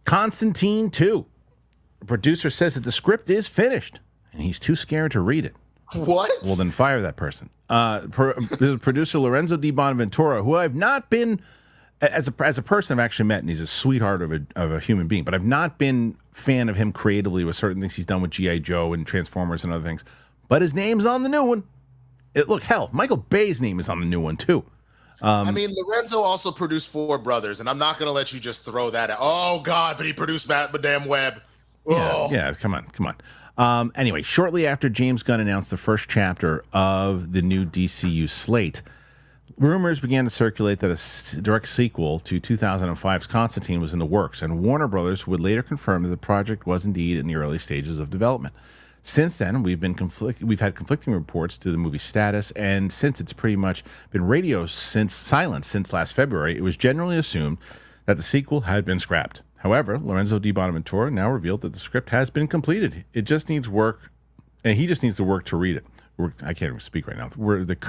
Constantine 2. The producer says that the script is finished, and he's too scared to read it. What? Well, then fire that person. The producer Lorenzo Di Bonaventura, who I've not been, as a person I've actually met, and he's a sweetheart of a human being, but I've not been a fan of him creatively with certain things he's done with G.I. Joe and Transformers and other things. But his name's on the new one. Look, hell, Michael Bay's name is on the new one, too. I mean, Lorenzo also produced Four Brothers, and I'm not going to let you just throw that out. Oh, God, but he produced Madame Web. Oh. Yeah, come on. Anyway, shortly after James Gunn announced the first chapter of the new DCU slate, rumors began to circulate that a direct sequel to 2005's Constantine was in the works, and Warner Brothers would later confirm that the project was indeed in the early stages of development. Since then, we've had conflicting reports to the movie's status, and since it's pretty much been radio silence since last February, it was generally assumed that the sequel had been scrapped. However, Lorenzo Di Bonaventura now revealed that the script has been completed. It just needs work, and he just needs the work to read it. I can't even speak right now.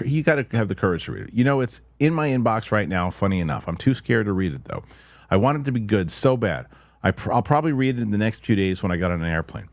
He got to have the courage to read it. You know, it's in my inbox right now, funny enough. I'm too scared to read it, though. I want it to be good so bad. I'll probably read it in the next few days when I get on an airplane.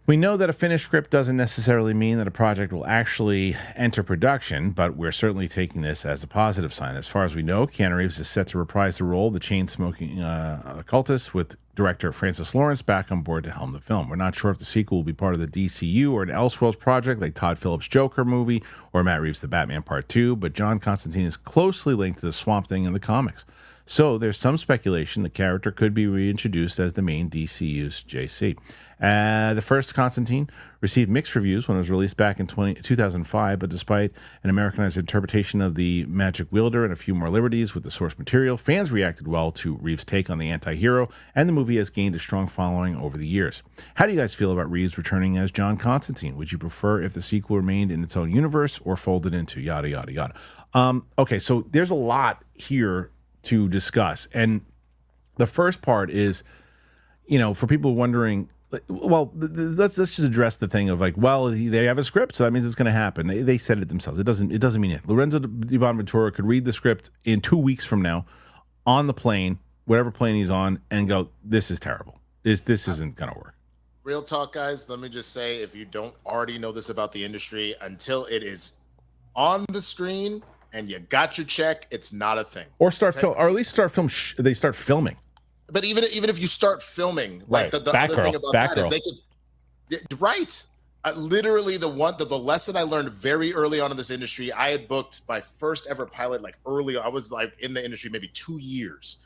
We know that a finished script doesn't necessarily mean that a project will actually enter production, but we're certainly taking this as a positive sign. As far as we know, Keanu Reeves is set to reprise the role of the chain-smoking occultist, with director Francis Lawrence back on board to helm the film. We're not sure if the sequel will be part of the DCU or an Elseworlds project like Todd Phillips' Joker movie or Matt Reeves' The Batman Part 2, but John Constantine is closely linked to the Swamp Thing in the comics. So there's some speculation the character could be reintroduced as the main DCU's JC. The first Constantine received mixed reviews when it was released back in 2005, but despite an Americanized interpretation of the magic wielder and a few more liberties with the source material, fans reacted well to Reeves' take on the anti-hero, and the movie has gained a strong following over the years. How do you guys feel about Reeves returning as John Constantine? Would you prefer if the sequel remained in its own universe or folded into yada, yada, yada? Okay, so there's a lot here to discuss. And the first part is, for people wondering, well, let's just address the thing of they have a script, so that means it's going to happen. They said it themselves. It doesn't mean it. Lorenzo Di Bonaventura could read the script in 2 weeks from now on the plane, whatever plane he's on, and go, this is terrible. This isn't going to work. Real talk, guys. Let me just say, if you don't already know this about the industry, until it is on the screen and you got your check, it's not a thing. Or or at least start they start filming. But even if you start filming, like right. the other thing about that is they could, right? Literally the lesson I learned very early on in this industry, I had booked my first ever pilot early. I was in the industry maybe 2 years,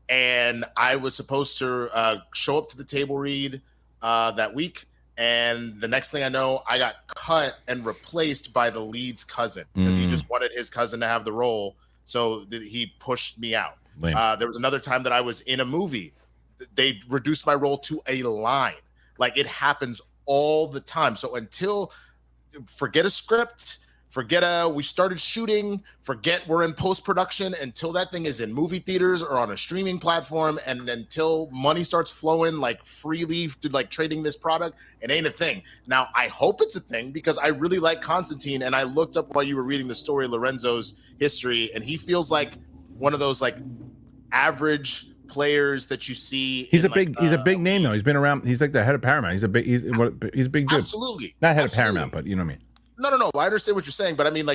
and I was supposed to show up to the table read that week. And the next thing I know, I got cut and replaced by the lead's cousin because he just wanted his cousin to have the role. So he pushed me out. There was another time that I was in a movie. They reduced my role to a line. It happens all the time. So forget a script, forget we started shooting, forget we're in post-production, until that thing is in movie theaters or on a streaming platform, and until money starts flowing freely to trading this product, it ain't a thing. Now, I hope it's a thing because I really like Constantine, and I looked up while you were reading the story, Lorenzo's history, and he feels like one of those average players that you see. He's a big name though. He's been around. He's like the head of Paramount. He's a big dude. Absolutely. Not head of Paramount, but you know what I mean. No. I understand what you're saying, but I mean,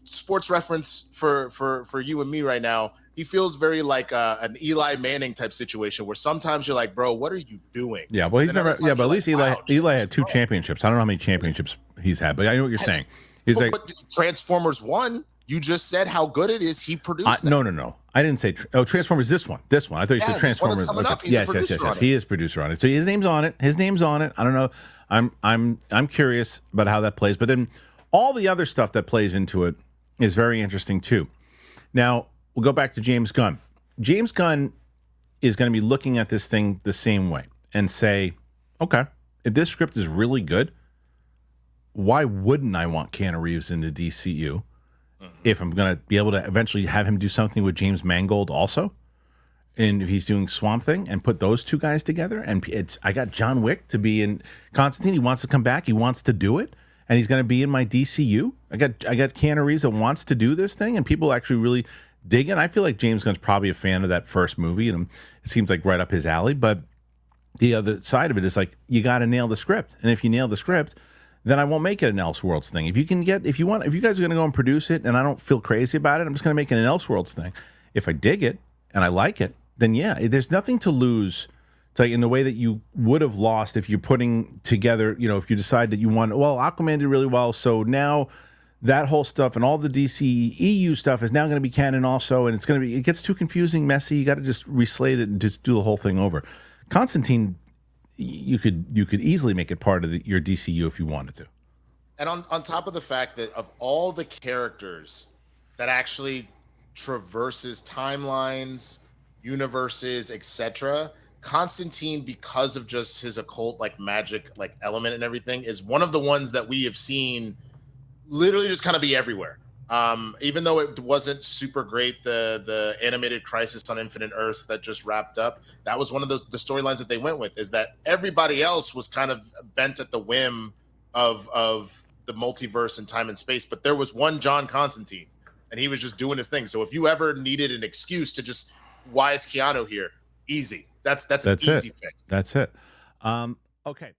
sports reference for you and me right now. He feels very like an Eli Manning type situation where sometimes you're like, bro, what are you doing? Yeah, well, he's never. Yeah, but at least Eli had 2 championships. I don't know how many championships he's had, but I know what you're saying. He's Transformers 1. You just said how good it is. He produced that. No. I didn't say. Transformers. This one. I thought you said Transformers. Yes. He is producer on it. So his name's on it. I don't know. I'm curious about how that plays. But then all the other stuff that plays into it is very interesting too. Now we'll go back to James Gunn. James Gunn is going to be looking at this thing the same way and say, okay, if this script is really good, why wouldn't I want Keanu Reeves in the DCU? If I'm going to be able to eventually have him do something with James Mangold also, and if he's doing Swamp Thing, and put those two guys together, and I got John Wick to be in Constantine. He wants to come back. He wants to do it, and he's going to be in my DCU. I got Keanu Reeves that wants to do this thing, and people actually really dig it. I feel like James Gunn's probably a fan of that first movie, and it seems like right up his alley. But the other side of it is like you got to nail the script, and if you nail the script, then I won't make it an Elseworlds thing. If you guys are going to go and produce it, and I don't feel crazy about it, I'm just going to make it an Elseworlds thing. If I dig it and I like it, then yeah, there's nothing to lose. It's like in the way that you would have lost if you're putting together, if you decide that you want, well, Aquaman did really well, so now that whole stuff and all the DC EU stuff is now going to be canon also, and it gets too confusing, messy. You got to just reslate it and just do the whole thing over. Constantine, you could easily make it part of your DCU if you wanted to. And on top of the fact that of all the characters that actually traverses timelines, universes, etc., Constantine, because of just his occult magic element and everything, is one of the ones that we have seen literally just kind of be everywhere. Even though it wasn't super great, the animated Crisis on Infinite Earths that just wrapped up, that was one of the storylines that they went with, is that everybody else was kind of bent at the whim of the multiverse and time and space, but there was one John Constantine, and he was just doing his thing. So if you ever needed an excuse to just, why is Keanu here? Easy. That's an easy fix. That's it. Okay.